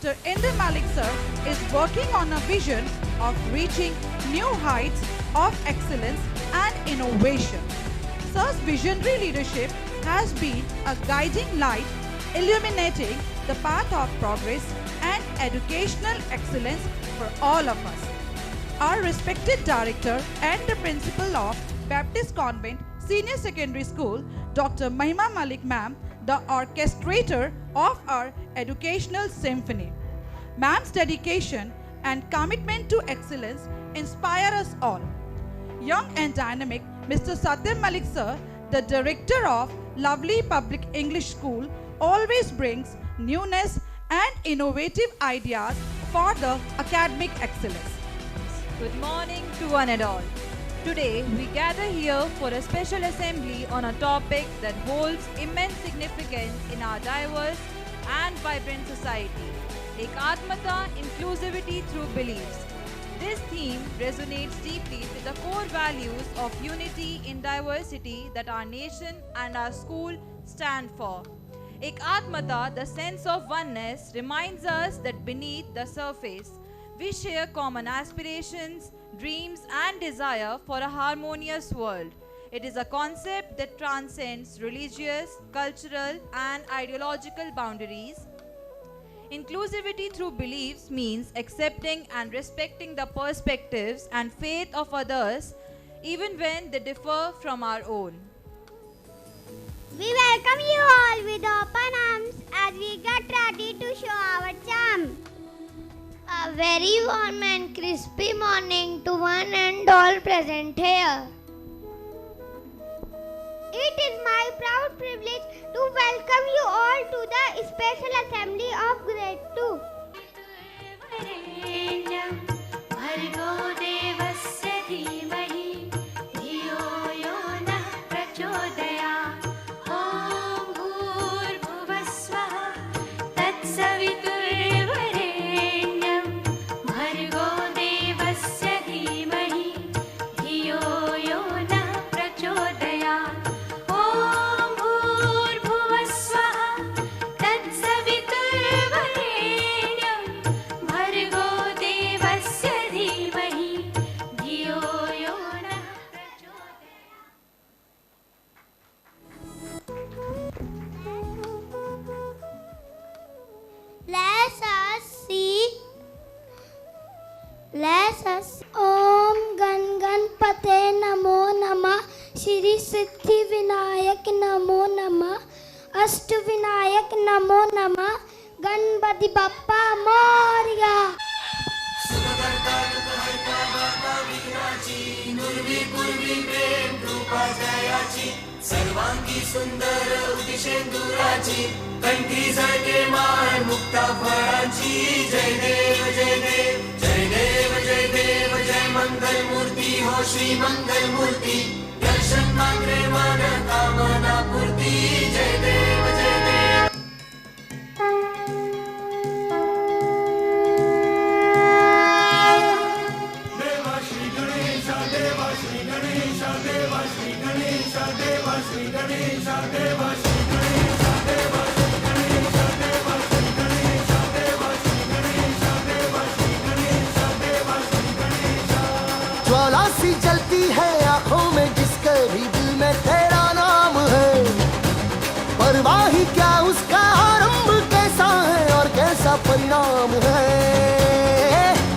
Dr. Inder Malik sir is working on a vision of reaching new heights of excellence and innovation. Sir's visionary leadership has been a guiding light illuminating the path of progress and educational excellence for all of us. Our respected director and the principal of Baptist Convent Senior Secondary School, Dr. Mahima Malik ma'am, the orchestrator of our educational symphony. Ma'am's dedication and commitment to excellence inspire us all. Young and dynamic Mr. Satyam Malik sir, the director of Lovely Public English School, always brings newness and innovative ideas for the academic excellence. Good morning to one and all. Today we gather here for a special assembly on a topic that holds immense significance in our diverse and vibrant society. Ekatmata, inclusivity through beliefs. This theme resonates deeply with the core values of unity in diversity that our nation and our school stand for. Ekatmata, the sense of oneness, reminds us that beneath the surface, we share common aspirations, dreams, and desire for a harmonious world. It is a concept that transcends religious, cultural, and ideological boundaries. Inclusivity through beliefs means accepting and respecting the perspectives and faith of others, even when they differ from our own. We welcome you all with open arms as we get ready to show our charm. A very warm and crispy morning to one and all present here. It is my proud privilege to welcome you all to the special assembly of Grade 2. Let us Om Gan Ganpate Namo Nama Shri Siddhi Vinayak Namo Nama Ashtu Vinayak Namo Nama Ganpati Bappa Moria. सर्वांगी सुंदर उदिशेंदुराची कंठी झळके माळ मुक्ता फळाची जय देव जय देव जय देव जय देव जय मंगल मूर्ती हो श्री मंगल मूर्ती दर्शन मात्रे मन कामना पूर्ती जय देव जय देव. देवा श्री गणेशा देवा श्री गणेशा देवा श्री गणेशा देवा श्री गणेशा देवा श्री गणेशा देवा श्री गणेशा देवा श्री गणेशा देवा श्री गणेशा देवा श्री गणेशा देवा श्री गणेशा. ज्वाला सी जलती है आंखों में जिसके भी दिल में तेरा नाम है. परवाह ही क्या उसका आरंभ कैसा है और कैसा परिणाम है.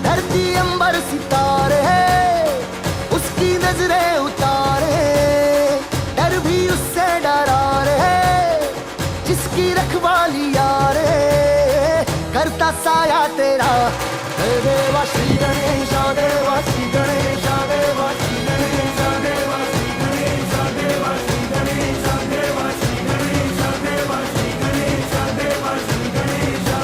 धरती अंबर सितारे है उसकी नजरें उतारे. डर भी उससे डरा रे जिसकी रखवाली यारे. करता साया तेरा जय देवा श्री गणेशा देवा श्री गणेशा देवा श्री गणेशा देवा श्री गणेशा देवा श्री गणेशा देवा श्री गणेशा देवा श्री गणेशा देवा Shri Ganesha.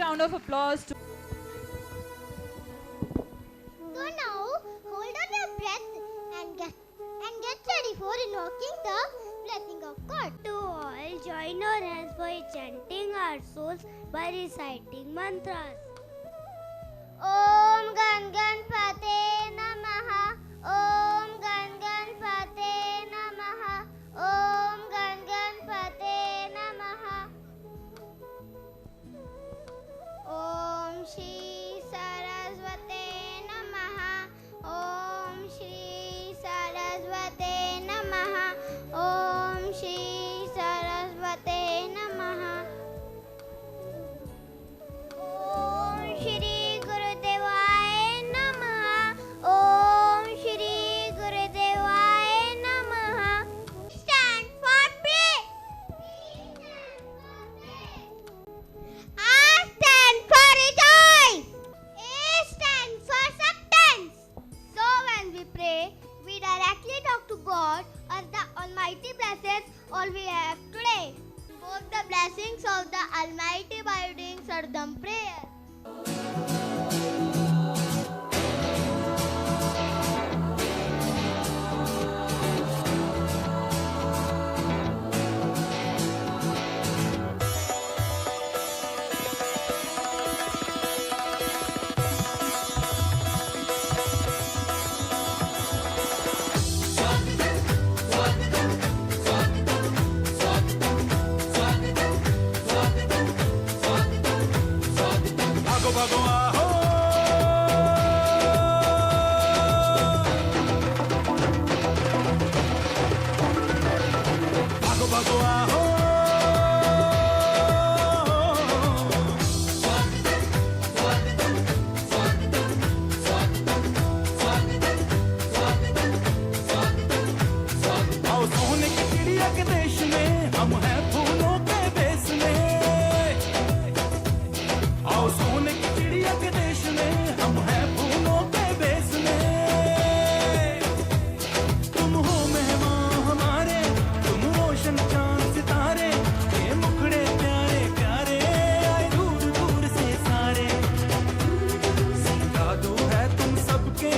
round of applause to So now, hold on your breath and get ready for invoking the blessing of God. To all, join our hands for chanting our souls by reciting mantras. Om Gan Ganpate Namaha. Om Gan Ganpate Namaha. Om Gan Ganpate Namaha. Om Shri Saraswate Namaha. Om Shri Saraswate Namaha. Om Shri Saraswate Namaha. Om Shri Gurudevaya Namaha. Om Shri Gurudevaya Namaha. Stand for pray. R stand for rejoice. A stand for substance. So when we pray, we directly talk to God as the Almighty blesses all we have today. Invoke the blessings of the Almighty by doing Sardam prayer. भागो भागो आहो भागो भागो आहो आओ सोने की चिड़िया के देश में हम हैं फूलों के बेस में आओ सोने की चिड़िया के देश में हम हैं फूलों के बेस में तुम हो मेहमान हमारे तुम रोशन चांद सितारे ये मुखड़े प्यारे प्यारे आए दूर दूर से सारे जादू है तुम सबके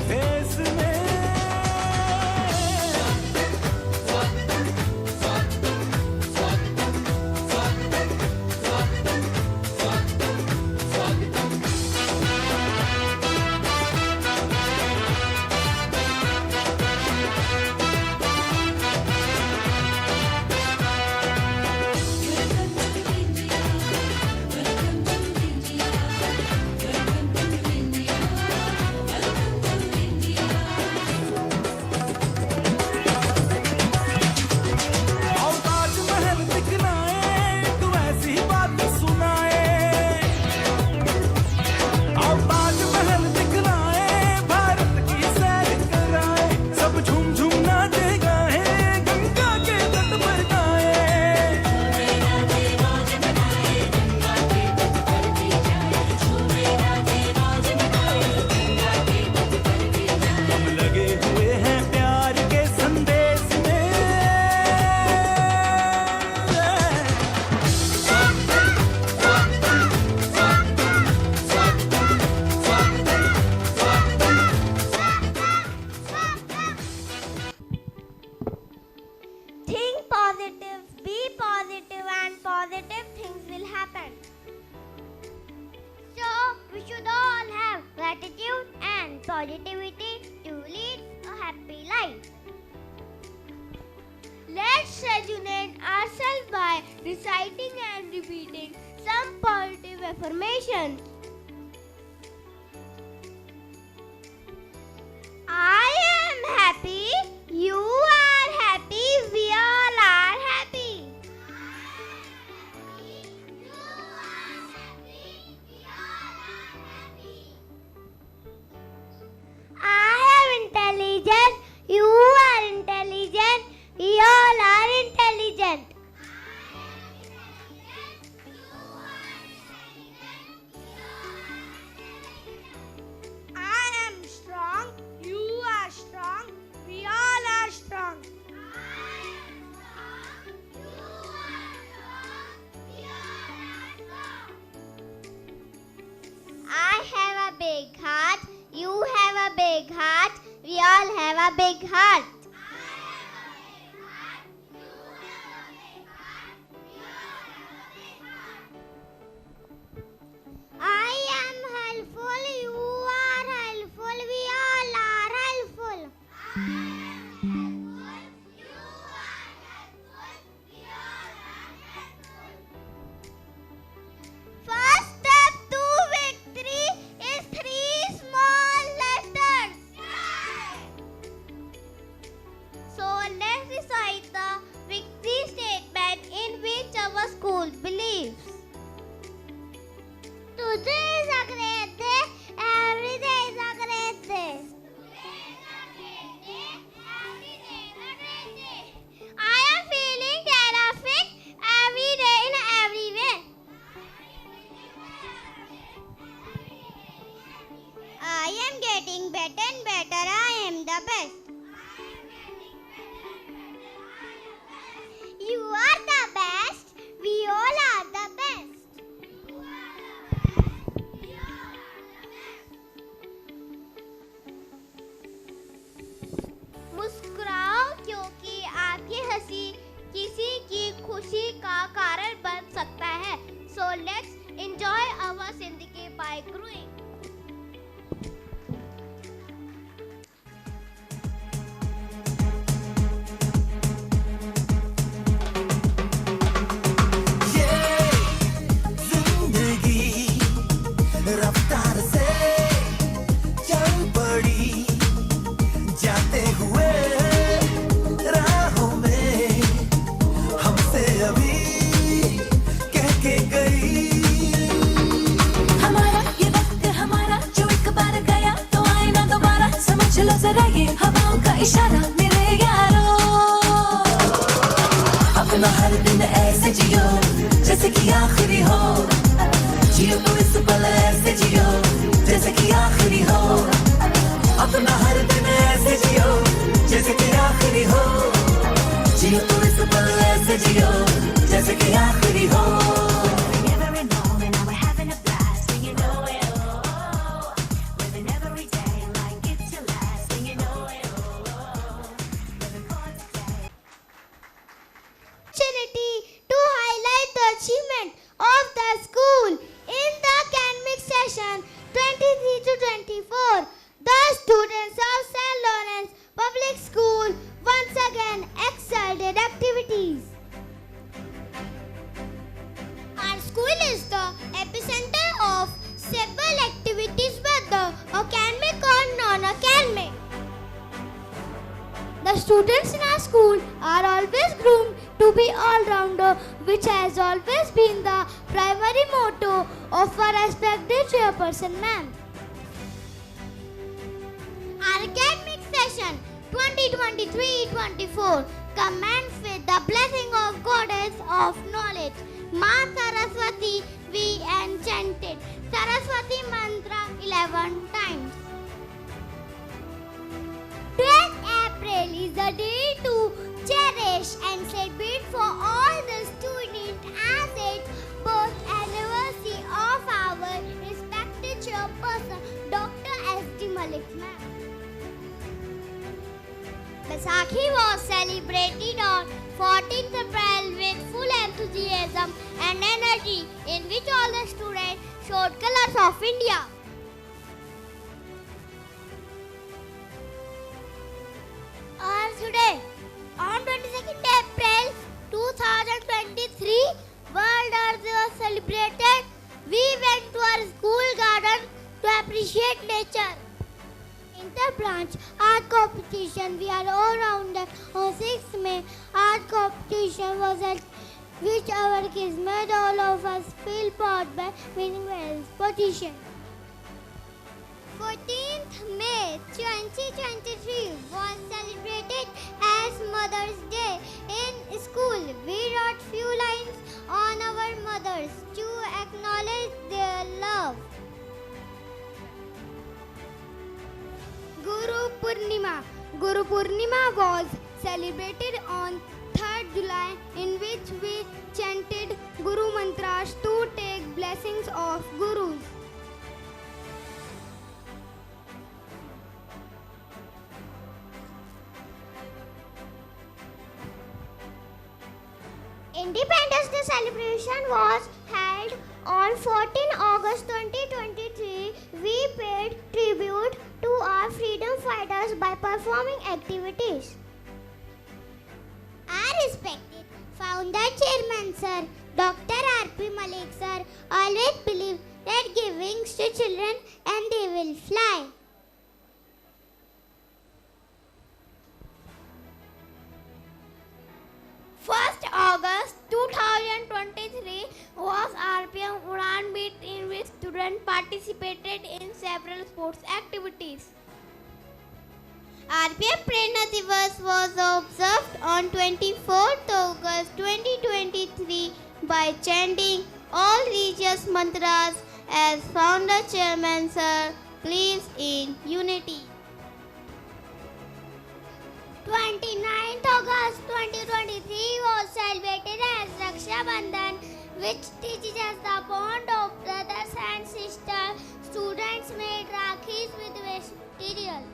फेस में आओ ताजमहल दिखलाए तू ऐसी बात सुनाए आओ ताजमहल दिखलाए भारत की सैर कराए सब झूम झूम नाचे गाए गंगा के तट पर गाए हम लगे हुए हैं प्यार के संदेश में Think positive, be positive, and positive things will happen. So, we should all have gratitude and positivity to lead a happy life. Let's resonate ourselves by reciting and repeating some positive affirmations. I am happy, you are happy, we all are happy. I am intelligent, you are intelligent, we all are intelligent. I We all have a big heart. I am helpful, you are helpful, we all are helpful. First step to victory is 3 small letters. So let's recite the victory statement in which our school believes. Today is a great day. Every day is a great day. I am feeling terrific every day in every way. I am getting better and better. I am the best. You are the best. We all are the best. मुस्कुराओ क्योंकि आपकी हंसी किसी की खुशी का कारण बन सकता है. So let's enjoy our जिंदगी by growing. जिंदगी रफ्तार से चल पड़ी जाते हुए राहों में हमसे अभी कह के गई हमारा ये वक्त हमारा जो एक बार गया तो आए ना दोबारा समझ लो जरा ये हवाओं का इशारा मेरे यारो अपना हर दिन ऐसे जियो जैसे कि आखिरी हो जियो तो इस पल ऐसे जियो जैसे कि आखिरी हो अपना हर दिन ऐसे जियो जैसे कि आखिरी हो जियो तो इस पल ऐसे जियो जैसे कि आखिरी हो Opportunity to highlight the achievement of the school in the academic session 23 to 24. The students of St. Lawrence Public School once again excelled in activities. Our school is the epicenter of several activities, whether academic or non-academic. The students in our school are always groomed to be all-rounder, which has always been the primary motto of our respected chairperson, ma'am. Our academic session 2023-24 commenced with the blessing of Goddess of Knowledge, Ma Saraswati. We enchanted Saraswati mantra 11 times. 12th April is a day to cherish and celebrate for all the students as its birth anniversary of our respected chairperson, Dr. S.D. Malik, ma'am. Baisakhi was celebrated on 14th April with full enthusiasm and energy, in which all the students showed colors of India. Today, on 22nd April 2023, World Earth Day was celebrated. We went to our school garden to appreciate nature. Inter-branch art competition, we are all rounded on 6th May. Art competition was at which our kids made all of us feel proud by winning medals. Position. 14th May 2023 was celebrated as Mother's Day. In school, we wrote few lines on our mothers to acknowledge their love. Guru Purnima. Guru Purnima was celebrated on 3rd July, in which we chanted Guru mantras to take blessings of Gurus. Independence Day celebration was held on 14 August 2023. We paid tribute to our freedom fighters by performing activities. Our respected founder chairman sir, Dr. R.P. Malik sir, always believed that give wings to children and they will fly. First August 2023 was RPM Udan Meet in which students participated in several sports activities. RPM Prerna Divas was observed on 24th August 2023 by chanting all religious mantras as founder chairman sir believes in unity. 29th August 2023 was celebrated as Raksha Bandhan, which teaches us the bond of brothers and sisters. Students made Rakhis with waste material.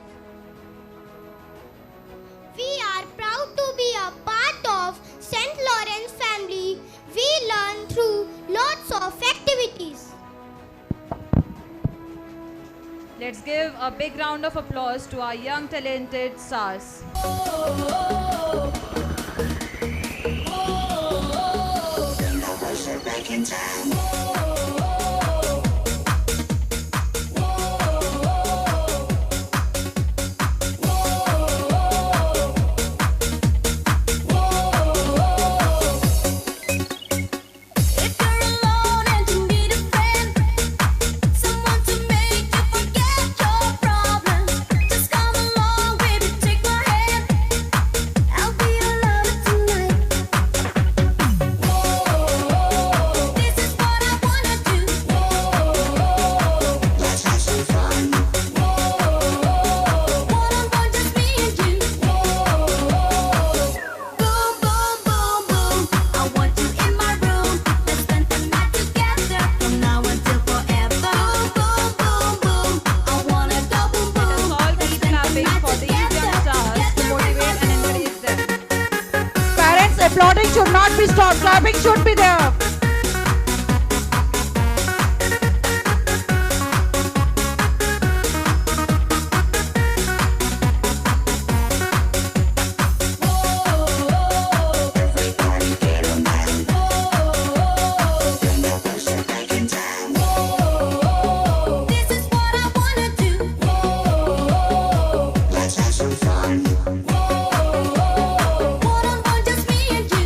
We are proud to be a part of St. Lawrence family. We learn through lots of activities. Let's give a big round of applause to our young talented stars. If you're alone and you need a friend, someone to make you forget your problems, just come along, baby, take my hand. I'll be your lover tonight. This is what I wanna do. Let's have some fun. One-on-one, just me and you. Boom, boom, boom, boom. I want you in my room. Let's spend the night together from now until forever. Boom, boom, boom, boom. I wanna go boom, boom. Let us all keep clapping for these young stars to motivate and encourage them. Parents applauding should not be stopped. Clapping should be there. This is what I wanna do. Let's have some fun. One-on-one, just me and you.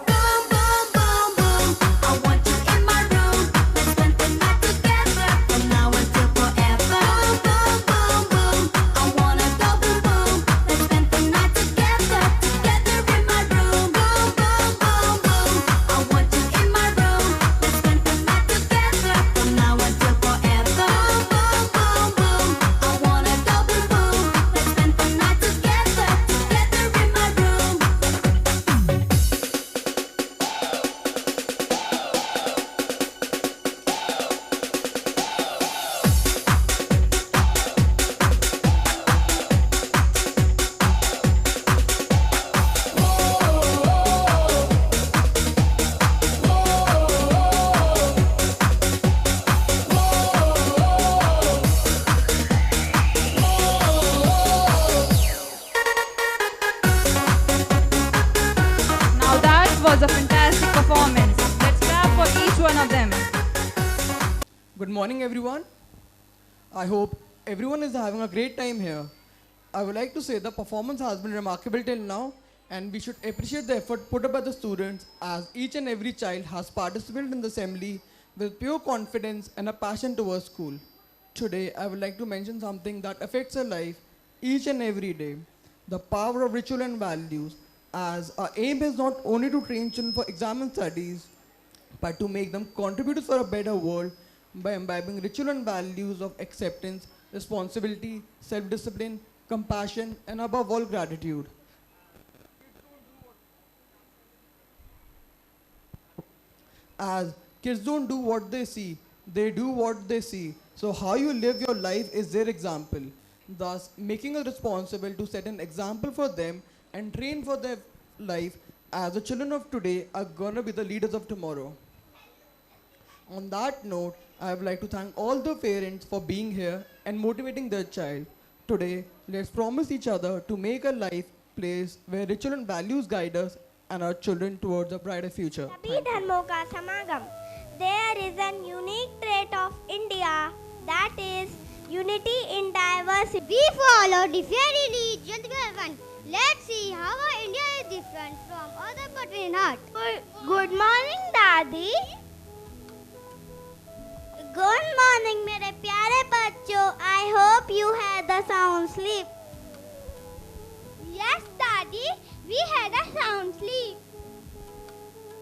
Boom, boom, boom, boom. I want you in my room. Let's spend the night together from now until forever. Boom, boom, boom, boom. I wanna go boom, boom. Let's spend the night together, together in my room. Boom, boom, boom, boom. I want you in my room. Let's spend the night together from now until forever. Boom, boom, boom, boom. I wanna go boom, boom. Let's spend the night together, together in my room. Now that was a fantastic performance. Let's clap for each one of them. Good morning, everyone. I hope everyone is having a great time here. I would like to say the performance has been remarkable till now, and we should appreciate the effort put up by the students, as each and every child has participated in the assembly with pure confidence and a passion towards school. Today, I would like to mention something that affects our life each and every day: the power of ritual and values, as our aim is not only to train children for exam and studies, but to make them contributors for a better world by imbibing ritual and values of acceptance, responsibility, self-discipline, compassion, and above all, gratitude. As kids don't do what they see, they do what they see. So how you live your life is their example. Thus, making us responsible to set an example for them and train for their life as the children of today are gonna be the leaders of tomorrow. On that note, I would like to thank all the parents for being here and motivating their child. Today, let's promise each other to make a life place where ritual and values guide us and our children towards a brighter future. सभी धर्मों का समागम. There is a unique trait of India, that is unity in diversity. We follow different religions. Let's see how our India is different from other countries. Good morning, Dadi. Good morning, मेरे प्यारे बच्चों. I hope you had a sound sleep. Yes, Daddy, we had a sound sleep.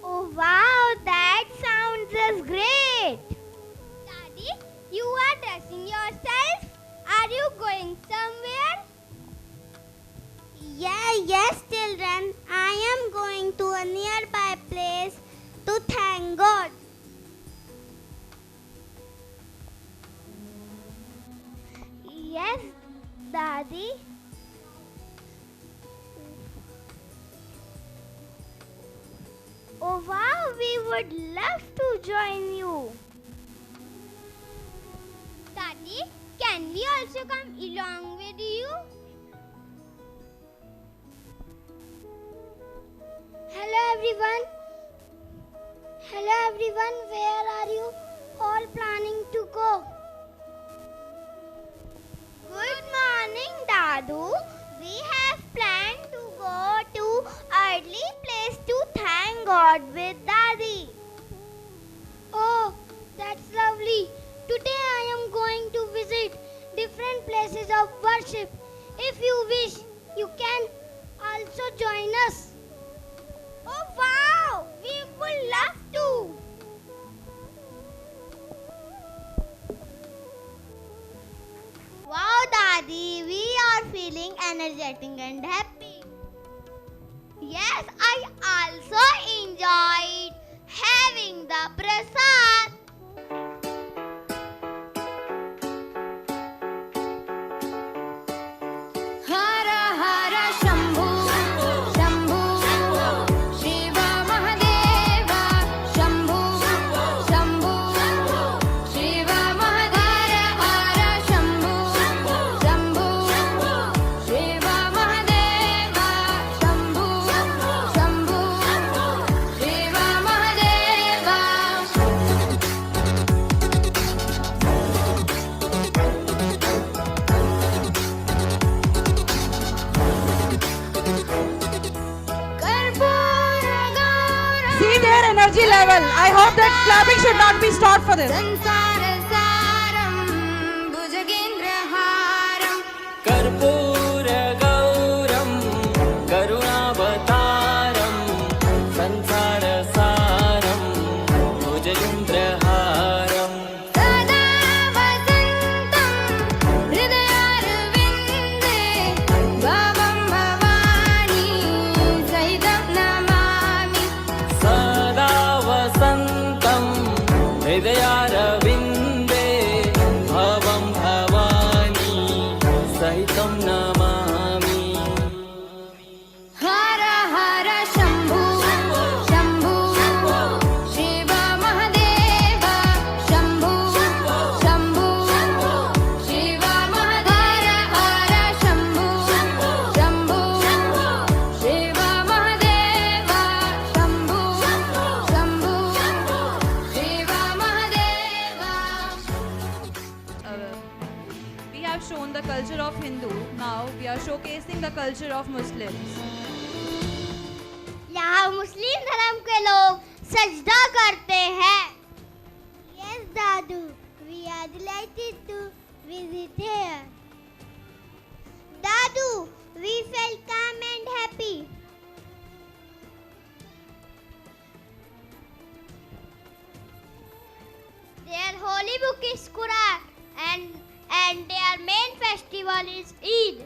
Oh wow, that sounds is great. Daddy, you are dressing yourself. Are you going somewhere? Yes, children. I am going to a nearby place to thank God. Yes, Daddy. Oh wow, we would love to join you. Daddy, can we also come along with you? Hello everyone. Where are you all planning to go? Good morning, Dadu. We have planned to go to early place to thank God with Daddy. Oh, that's lovely. Today I am going to visit different places of worship. If you wish, you can also join us. Oh wow, we would love to. Wow, Daddy, we are feeling energetic and happy. Yes, I also enjoyed having the prasad. Hara Hara Shambhu, Shambhu, Shiva Mahadeva, Shambhu, Shambhu, Shiva Mahadeva, Hara Shambhu, Shambhu, Shiva Mahadeva, Shambhu, Shambhu, Shiva Mahadeva. Karpura Gaura See their energy level. I hope that clapping should not be stopped for this. Sansarasaram Bhujagendraharam कर्पूरगौरं करुणावतारं संसारसारं भुजगेन्द्रहारं Sada Vasantam Hridayarvinde Bhavam Bhavani Sahitam Namami. सदा वसन्तं हृदयारविन्दे भवं भवानी सहितं Namami Hara Hara Shambhu, Shambhu, Shiva Mahadeva, Shambhu, Shambhu, Shiva Mahadeva, Hara Shambhu, Shambhu, Shiva Mahadeva, Shambhu, Shambhu, Shiva Mahadeva. We have shown the culture of Hindu. Now we are showcasing the culture of Muslims. यहाँ मुस्लिम धर्म के लोग सजदा करते हैं. Yes, Dadu, we are delighted to visit here. Dadu, we felt calm and happy. Their holy book is Quran and their main festival is Eid.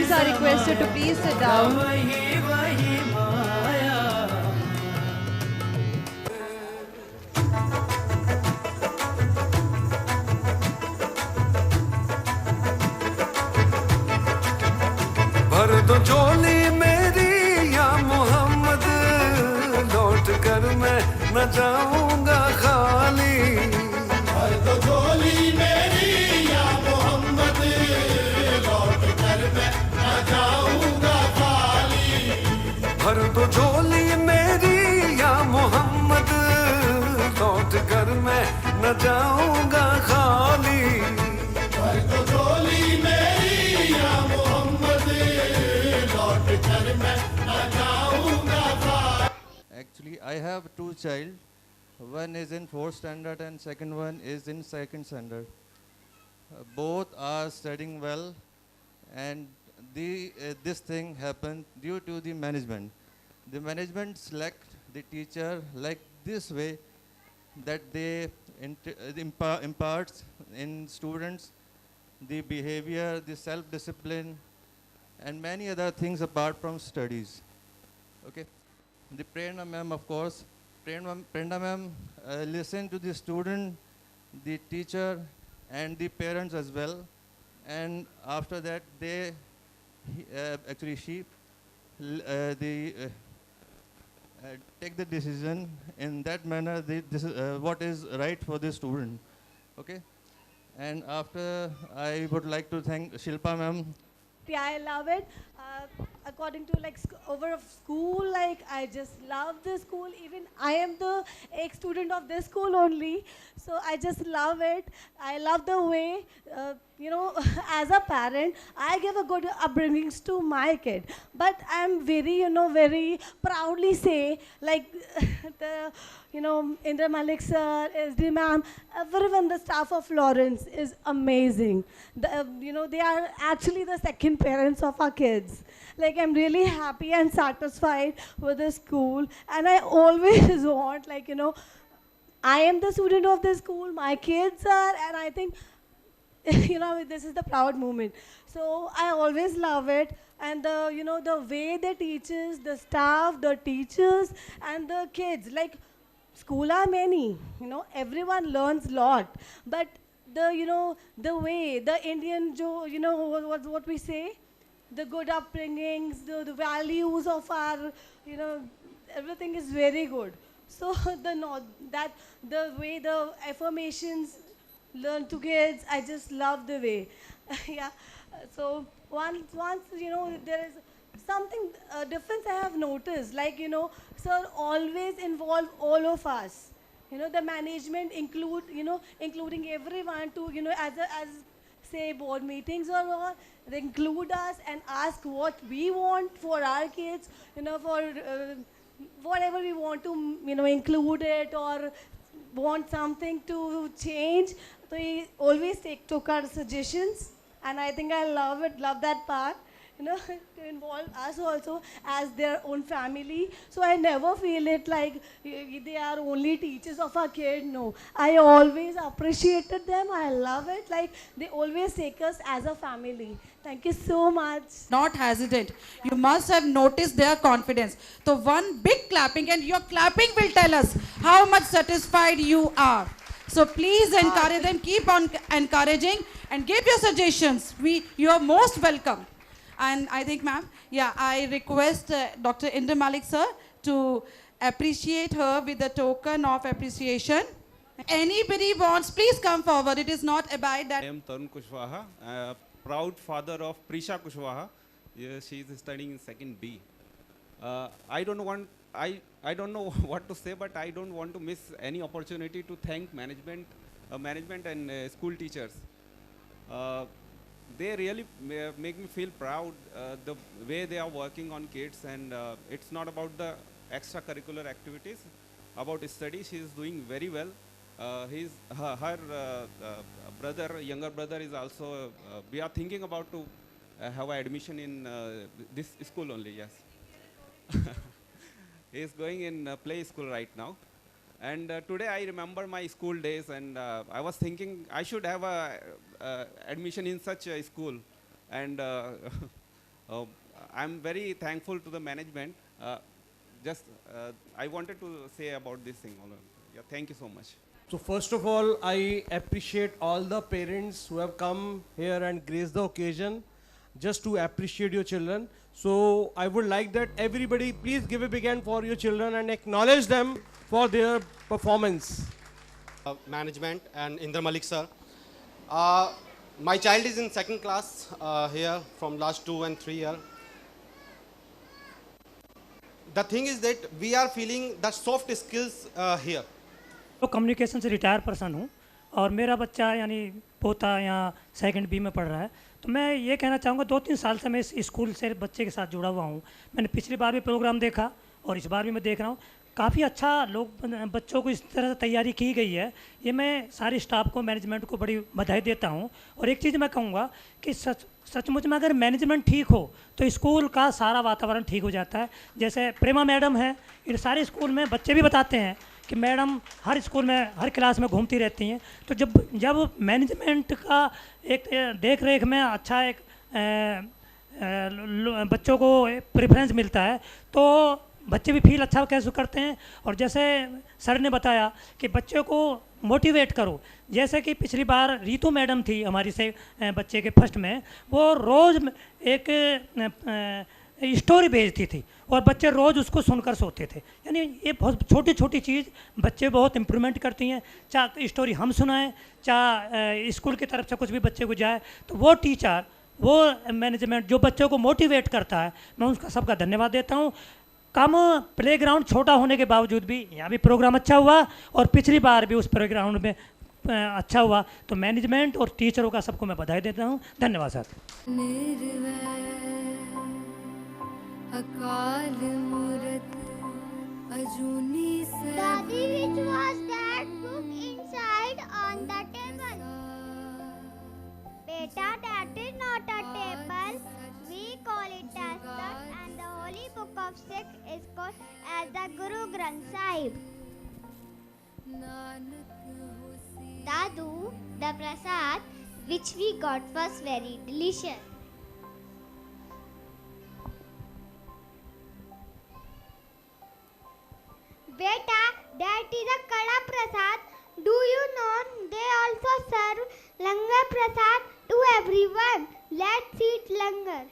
students are requested to please sit down. वही वही माया भर दो झोली मेरी या मोहम्मद, लौट कर मैं न जाऊंगा खाली। भर दो झोली मेरी या मोहम्मद, लौट कर मैं न जाऊंगा खाली। भर दो झोली मेरी या मोहम्मद, लौट कर मैं न जाऊंगा खाली। भर दो झोली मेरी या Actually, I have two child. One is in 4th standard and second one is in 2nd standard. Both are studying well, and this thing happened due to the management. The management select the teacher like this way that they imparts in students the behavior, the self-discipline, and many other things apart from studies. Okay. The Prerna ma'am, of course, Prerna ma'am listen to the student, the teacher, and the parents as well. And after that, they actually she take the decision in that manner. This is what is right for the student. Okay. And after, I would like to thank Shilpa ma'am. Yeah, I love it. According to like over of school, like I just love the school. Even I am the ex-student of this school only, so I just love it. I love the way, as a parent, I give a good upbringings to my kid. But I'm very, very proudly say like the, Indra Malik sir, SD ma'am, everyone, the staff of Lawrence is amazing. They are actually the second parents of our kids. Like I'm really happy and satisfied with the school, and I always want, I am the student of the school, my kids are, and I think, this is the proud moment. So I always love it, and the way the teachers, the staff, the teachers, and the kids, like school are many, everyone learns lot, but the way the Indian, what we say, the good upbringings, the values of our, everything is very good. So the way the affirmations learn to kids, I just love the way. Yeah. So once there is something difference I have noticed, like sir always involve all of us. The management including everyone to as say board meetings or all, they include us and ask what we want for our kids, for whatever we want to, include it or want something to change. So he always took our suggestions, and I think I love that part. To involve us also as their own family. So I never feel it like they are only teachers of our kid. No, I always appreciated them. I love it. Like they always take us as a family. Thank you so much. Not hesitant. You must have noticed their confidence. So one big clapping, and your clapping will tell us how much satisfied you are. So please encourage them. Keep on encouraging and give your suggestions. You are most welcome. And I think, ma'am, I request Dr. Indra Malik, sir, to appreciate her with a token of appreciation. Anybody wants, please come forward. It is not about that. I am Tarun Kushwaha, proud father of Prisha Kushwaha. She is studying in 2nd B. I don't know what to say, but I don't want to miss any opportunity to thank management and school teachers. They really make me feel proud the way they are working on kids, and it's not about the extracurricular activities, about study. She is doing very well. Her brother, younger brother, is also. We are thinking about to have an admission in this school only. Yes, he is going in play school right now. And today I remember my school days, and I was thinking I should have a admission in such a school. And I'm very thankful to the management. I wanted to say about this thing. Yeah, thank you so much. So first of all, I appreciate all the parents who have come here and graced the occasion just to appreciate your children. So I would like that everybody please give a big hand for your children and acknowledge them for their performance. Management and Indra Malik sir. My child is in second class here from last 2 and 3 years. The thing is that we are feeling the soft skills here. तो communication से retire person हूँ और मेरा बच्चा यानी पोता यहाँ second B में पढ़ रहा है। तो मैं ये कहना चाहूँगा 2-3 साल से मैं इस स्कूल से बच्चे के साथ जुड़ा हुआ हूँ। मैंने पिछली बार भी प्रोग्राम देखा और इस बार भी मैं देख रहा हूँ। काफ़ी अच्छा लोग बच्चों को इस तरह से तैयारी की गई है। ये मैं सारे स्टाफ को मैनेजमेंट को बड़ी बधाई देता हूँ। और एक चीज़ मैं कहूँगा कि सचमुच में अगर मैनेजमेंट ठीक हो तो स्कूल का सारा वातावरण ठीक हो जाता है। जैसे प्रेमा मैडम है, इन सारे स्कूल में बच्चे भी बताते हैं कि मैडम हर स्कूल में हर क्लास में घूमती रहती हैं। तो जब मैनेजमेंट का एक देख रेख में अच्छा एक बच्चों को प्रेफरेंस मिलता है तो बच्चे भी फील अच्छा कैसे करते हैं। और जैसे सर ने बताया कि बच्चों को मोटिवेट करो, जैसे कि पिछली बार रीतू मैडम थी हमारी से बच्चे के फर्स्ट में, वो रोज़ एक स्टोरी भेजती थी और बच्चे रोज़ उसको सुनकर सोते थे। यानी ये बहुत छोटी छोटी चीज़ बच्चे बहुत इम्प्रूवमेंट करती हैं। चाहे स्टोरी हम सुनाएं, चाहे स्कूल की तरफ से कुछ भी बच्चे को जाए, तो वो टीचर, वो मैनेजमेंट जो बच्चों को मोटिवेट करता है, मैं उसका सबका धन्यवाद देता हूँ। कम प्लेग्राउंड छोटा होने के बावजूद भी यहाँ भी प्रोग्राम अच्छा हुआ और पिछली बार भी उस प्लेग्राउंड में अच्छा हुआ। तो मैनेजमेंट और टीचरों का सबको मैं बधाई देता हूँ। धन्यवाद सर। अकाल मूरत अजूनी से Daddy, which was that book inside on the table? Beta, that is not a table. We call it as that, and the holy book of Sikh is called as the Guru Granth Sahib. Dadu, the prasad which we got was very delicious. Beta, that is a Kada Prasad. Do you know they also serve Langar Prasad to everyone? Let's eat Langar.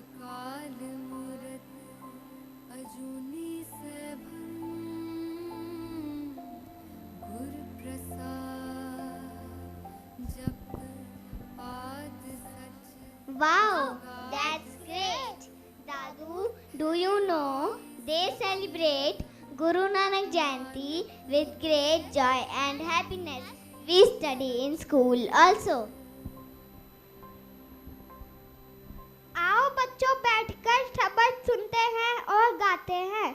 अकाल मूरत अजूनी से गुर प्रसाद जब पाद सच। Wow, that's great. Dadu, do you know they celebrate Guru Nanak Jayanti with great joy and happiness. We study in school also. आओ बच्चों बैठकर शब्द सुनते हैं और गाते हैं।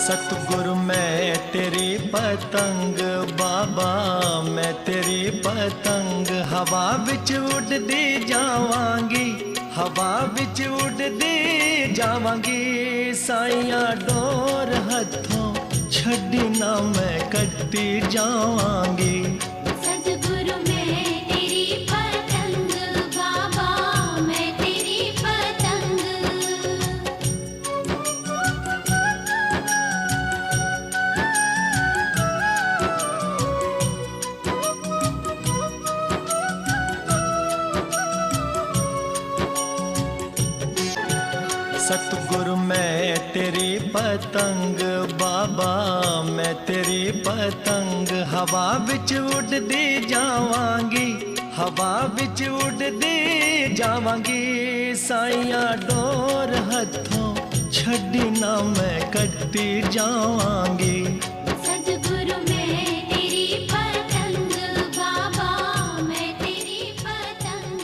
सतगुरु मैं तेरी पतंग बाबा मैं तेरी पतंग हवा विच उड़दी जावांगी हवा विच उड़दी जावांगी साइयां डोर हथों छड्डी ना मैं कट्टी जावांगी। सतगुरु मैं तेरी पतंग बाबा मैं तेरी पतंग। सतगुरु मैं तेरी पतंग बाबा मैं तेरी पतंग हवा विच उड़दी जावांगी हवा बिच उड़दे जावांगे साइया डोर हथों छड़ना मैं कटते जावांगे सदगुरु मैं तेरी पतंग बाबा मैं तेरी पतंग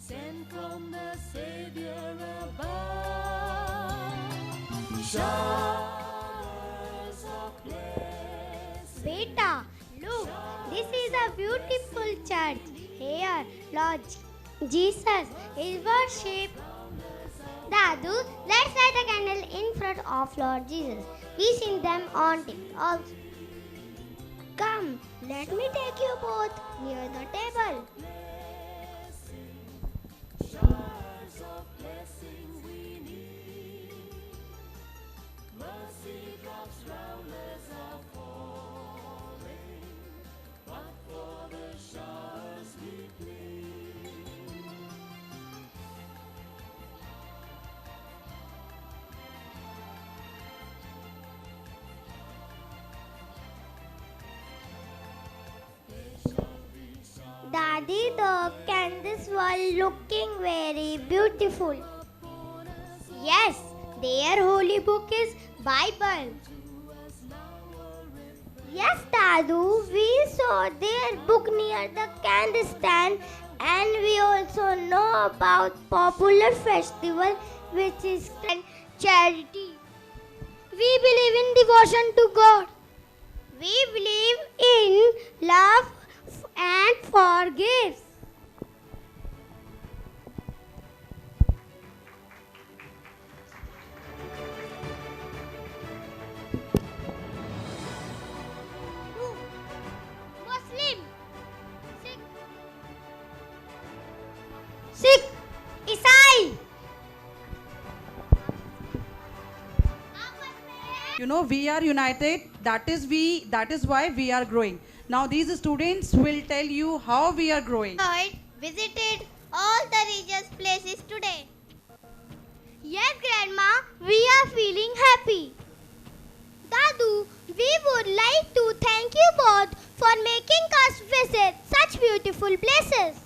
Sent from the Savior above showers of blessing. Beta, look, this is a beautiful church. Here, Lord Jesus is worshipped. Dadu, let's light a candle in front of Lord Jesus. We sing them on table also. Come, let me take you both near the table. Showers of blessing we need. Mercy drops round us are falling, but for the showers we plead. Daddy, the candles were looking very beautiful. Yes, their holy book is Bible. Yes, Dadu, we saw their book near the candle stand, and we also know about popular festival which is charity. We believe in devotion to God. We believe in love and forgives. Muslim, Sikh, Isai. You know, we are united. That is why we are growing. Now these students will tell you how we are growing. I visited all the religious places today. Yes, Grandma, we are feeling happy. Dadu, we would like to thank you both for making us visit such beautiful places.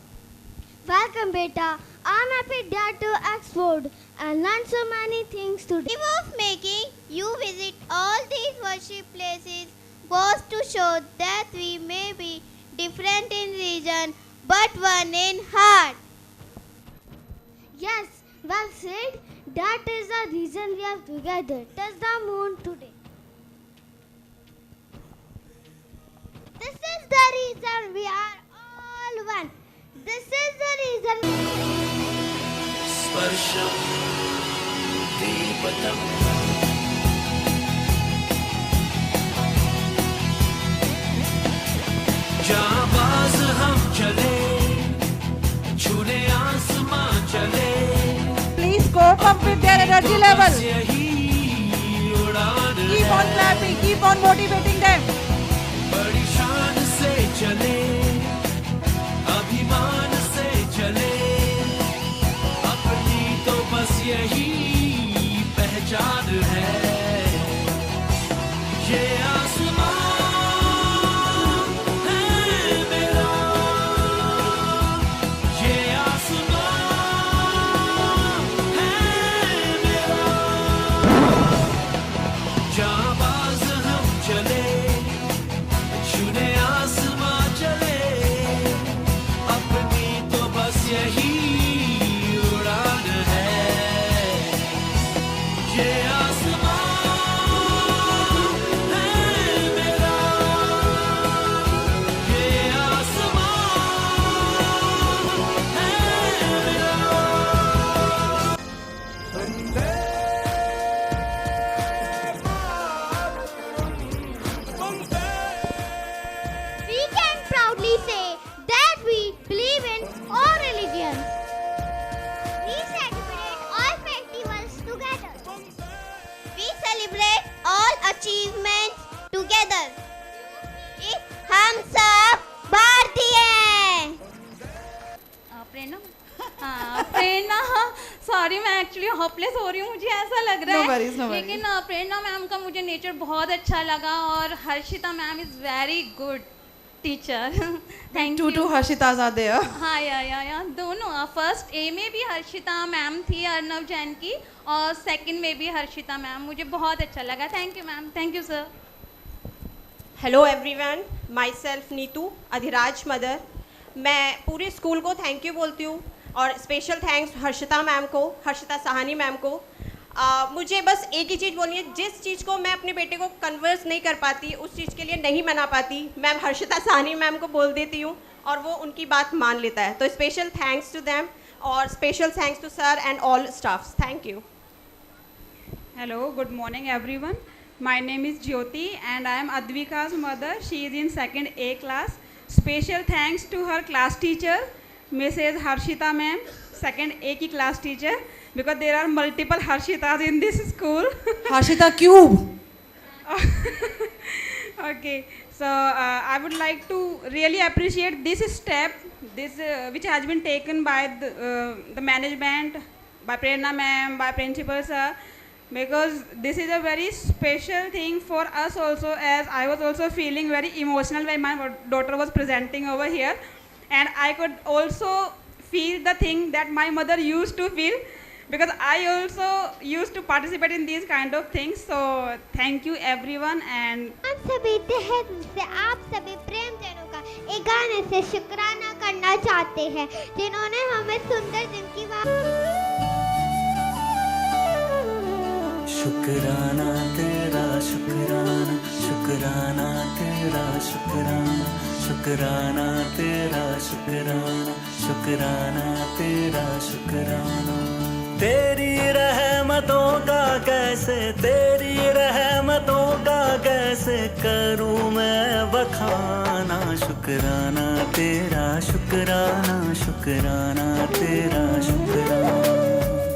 Welcome, beta. I'm happy that to Oxford and learn so many things today. Of making you visit all these worship places goes to show that we may be different in religion but one in heart. Yes, well said. That is the reason we are together. Touch the moon today. This is the reason we are all one. This is the reason. Sparsham Deepatam. जाबाज हम चले छूने आसमां चले Please cope up with their energy level. यही उड़ान Keep on clapping, keep on motivating them. बड़ी शान से चले अभिमान से चले अपनी तो बस यही पहचान है ये आसमां We can proudly say that we believe in all religions. Prerna Prerna sorry मैं एक्चुअली होपलेस हो रही हूँ, मुझे ऐसा लग रहा No है worries, no worries. लेकिन प्रेरणा मैम का मुझे नेचर बहुत अच्छा लगा और Harshita ma'am is very good teacher. Thank you. Two Harshitas are there. हाँ या दोनों, फर्स्ट ए में भी हर्षिता मैम थी अर्नव जैन की और सेकंड में भी हर्षिता मैम, मुझे बहुत अच्छा लगा। Thank you ma'am, thank you sir. Hello everyone, my self Neetu, Adhiraj mother. मैं पूरे स्कूल को थैंक यू बोलती हूँ और स्पेशल थैंक्स हर्षिता मैम को, हर्षिता साहनी मैम को। मुझे बस एक ही चीज़ बोलनी है, जिस चीज़ को मैं अपने बेटे को कन्वर्स नहीं कर पाती, उस चीज़ के लिए नहीं मना पाती, मैम हर्षिता साहनी मैम को बोल देती हूँ और वो उनकी बात मान लेता है। तो स्पेशल थैंक्स टू देम और special thanks to sir and all staffs. Thank you. Hello, good morning everyone. My name is Jyoti and I am Advika's mother. She is in 2nd A class. Special thanks to her class teacher, Mrs. Harshita ma'am, 2nd A की class teacher, because there are multiple Harshitas in this school. Harshita Cube. Okay, so I would like to really appreciate this step, which has been taken by the management, by Prerna ma'am, by principal sir, because this is a very special thing for us also, as I was also feeling very emotional when my daughter was presenting over here, and I could also feel the thing that my mother used to feel, because I also used to participate in these kind of things. So thank you everyone. And हम सभी तहे दिल से आप सभी प्रेमजनों का एक गाने से शुक्राना करना चाहते हैं जिन्होंने हमें सुंदर दिन की शुक्राना तेरा शुक्राना, शुक्राना तेरा शुक्राना, शुक्राना तेरा शुक्राना, शुक्राना तेरा शुक्राना। तेरी रहमतों का कैसे, तेरी रहमतों का कैसे करूं मैं बखाना। शुक्राना तेरा शुक्राना, शुक्राना तेरा शुक्राना।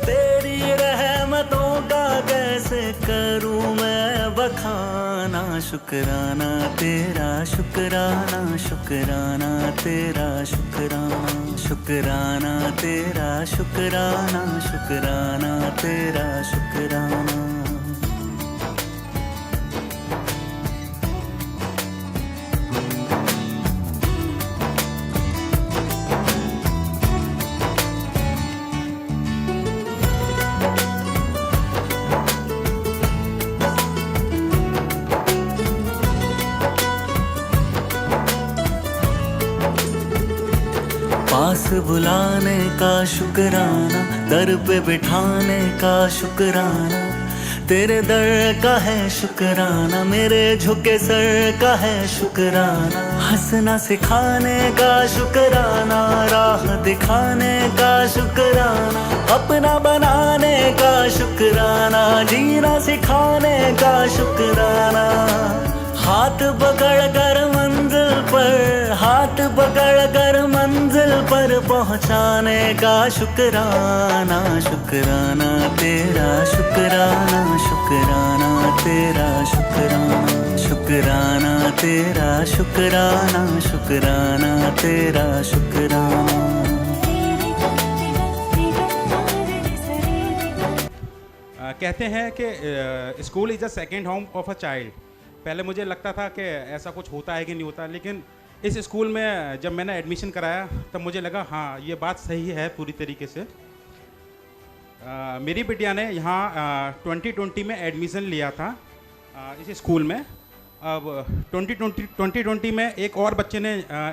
तेरी रहमतों का कैसे करूं मैं बखाना। शुक्राना तेरा शुक्राना, शुक्राना तेरा शुक्राना, शुक्राना तेरा शुक्राना, शुक्राना तेरा शुक्राना। पास बुलाने का शुक्राना, दर पे बिठाने का शुक्राना। तेरे दर का है शुक्राना, मेरे झुके सर का है शुक्राना। हंसना सिखाने का शुक्राना, राह दिखाने का शुक्राना। अपना बनाने का शुक्राना, जीना सिखाने का शुक्राना। हाथ पकड़ कर मंजिल पर, हाथ पकड़ कर मंजिल पर पहुंचाने का शुक्राना। शुक्राना तेरा शुक्राना, शुक्राना तेरा शुक्राना, शुक्राना तेरा शुक्राना, शुक्राना तेरा शुक्राना। कहते हैं कि school is the second home of a child. पहले मुझे लगता था कि ऐसा कुछ होता है कि नहीं होता, लेकिन इस स्कूल में जब मैंने एडमिशन कराया तब मुझे लगा हाँ ये बात सही है पूरी तरीके से। मेरी बिटिया ने यहाँ 2020 में एडमिशन लिया था इस स्कूल में। अब 2020 में एक और बच्चे ने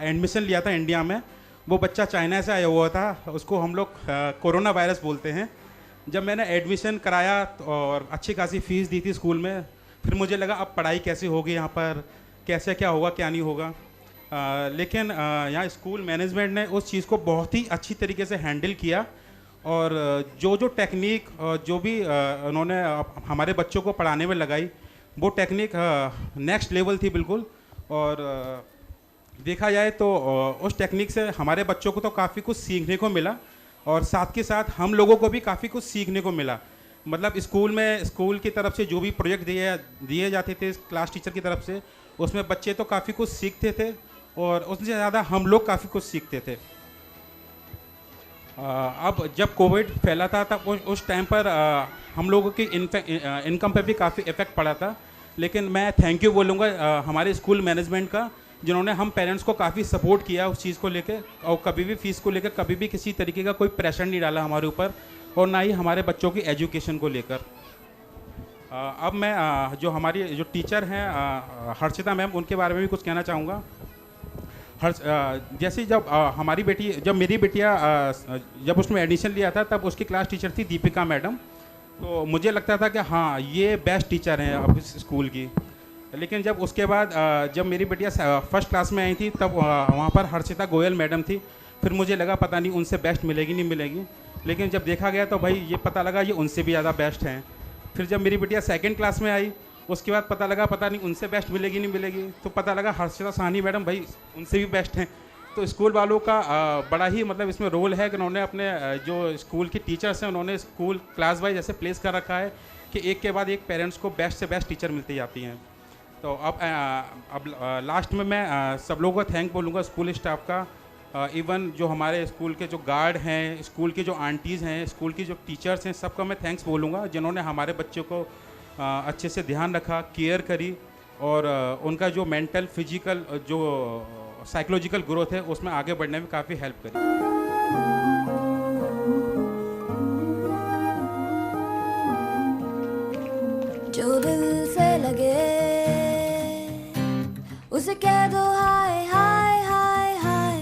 एडमिशन लिया था इंडिया में। वो बच्चा चाइना से आया हुआ था, उसको हम लोग कोरोना वायरस बोलते हैं। जब मैंने एडमिशन कराया और अच्छी खासी फीस दी थी स्कूल में, फिर मुझे लगा अब पढ़ाई कैसे होगी यहाँ पर, कैसे क्या होगा क्या नहीं होगा। लेकिन यहाँ स्कूल मैनेजमेंट ने उस चीज़ को बहुत ही अच्छी तरीके से हैंडल किया और जो जो टेक्निक जो भी उन्होंने हमारे बच्चों को पढ़ाने में लगाई, वो टेक्निक नेक्स्ट लेवल थी बिल्कुल। और देखा जाए तो उस टेक्निक से हमारे बच्चों को तो काफ़ी कुछ सीखने को मिला और साथ के साथ हम लोगों को भी काफ़ी कुछ सीखने को मिला। मतलब स्कूल की तरफ से जो भी प्रोजेक्ट दिए जाते थे क्लास टीचर की तरफ से, उसमें बच्चे तो काफ़ी कुछ सीखते थे और उससे ज़्यादा हम लोग काफ़ी कुछ सीखते थे। अब जब कोविड फैला था तब उस टाइम पर हम लोगों की इनकम पे भी काफ़ी इफ़ेक्ट पड़ा था, लेकिन मैं थैंक यू बोलूँगा हमारे स्कूल मैनेजमेंट का, जिन्होंने हम पेरेंट्स को काफ़ी सपोर्ट किया उस चीज़ को लेकर, और कभी भी फ़ीस को लेकर कभी भी किसी तरीके का कोई प्रेशर नहीं डाला हमारे ऊपर, और ना ही हमारे बच्चों की एजुकेशन को लेकर। अब मैं जो हमारी जो टीचर हैं हर्षिता मैम, उनके बारे में भी कुछ कहना चाहूँगा। जैसे जब हमारी बेटी, जब मेरी बिटिया जब उसमें एडमिशन लिया था तब उसकी क्लास टीचर थी दीपिका मैडम, तो मुझे लगता था कि हाँ ये बेस्ट टीचर हैं अब इस स्कूल की। लेकिन जब उसके बाद जब मेरी बिटिया फर्स्ट क्लास में आई थी तब वहाँ पर हर्षिता गोयल मैडम थी, फिर मुझे लगा पता नहीं उनसे बेस्ट मिलेगी नहीं मिलेगी, लेकिन जब देखा गया तो भाई ये पता लगा ये उनसे भी ज़्यादा बेस्ट हैं। फिर जब मेरी बिटिया सेकंड क्लास में आई उसके बाद पता लगा पता नहीं उनसे बेस्ट मिलेगी नहीं मिलेगी, तो पता लगा हर्षिता साहनी मैडम भाई उनसे भी बेस्ट हैं। तो स्कूल वालों का बड़ा ही मतलब इसमें रोल है कि उन्होंने अपने जो स्कूल की टीचर्स हैं उन्होंने स्कूल क्लास वाइज ऐसे प्लेस कर रखा है कि एक के बाद एक पेरेंट्स को बेस्ट से बेस्ट टीचर मिलती जाती हैं। तो अब लास्ट में मैं सब लोगों को थैंक बोलूँगा स्कूल स्टाफ का, इवन जो हमारे स्कूल के जो गार्ड हैं, स्कूल की जो आंटीज़ हैं, स्कूल की जो टीचर्स हैं, सबका मैं थैंक्स बोलूँगा जिन्होंने हमारे बच्चों को अच्छे से ध्यान रखा, केयर करी, और उनका जो मेंटल फिजिकल जो साइकोलॉजिकल ग्रोथ है उसमें आगे बढ़ने में काफ़ी हेल्प करी। जो दिल से लगे उसे कह दो हाय हाय हाय हाय,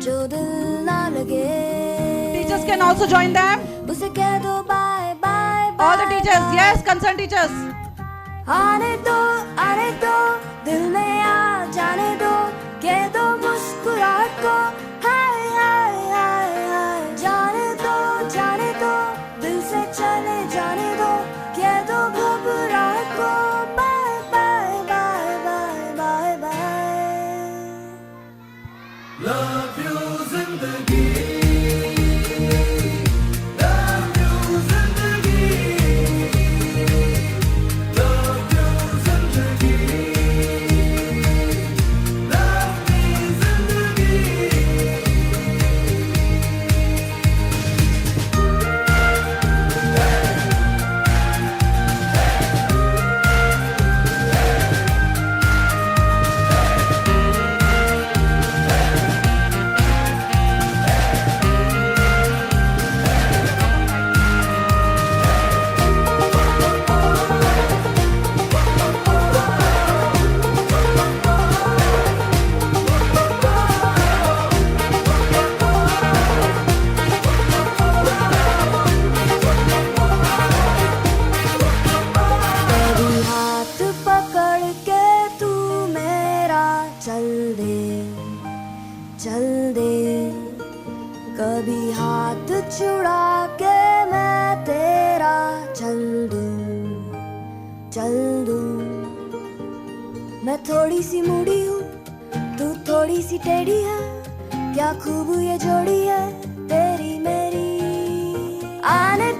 जो दिल ना लगे Teachers can also join them. उसे कह दो bye bye. All the teachers, yes, concerned teachers. आने दो दिल में आ जाने दो, कह दो मुस्कुराहट को हाय हाय हाय हाय। जाने दो दिल से चले जाने दो, कह दो घबराहट को bye bye bye bye bye bye. Love you जिंदगी, कभी हाथ छुड़ा के मैं तेरा चल दूं। मैं थोड़ी सी मूडी हूँ, तू थोड़ी सी टेढ़ी है, क्या खूब ये जोड़ी है तेरी मेरी। आने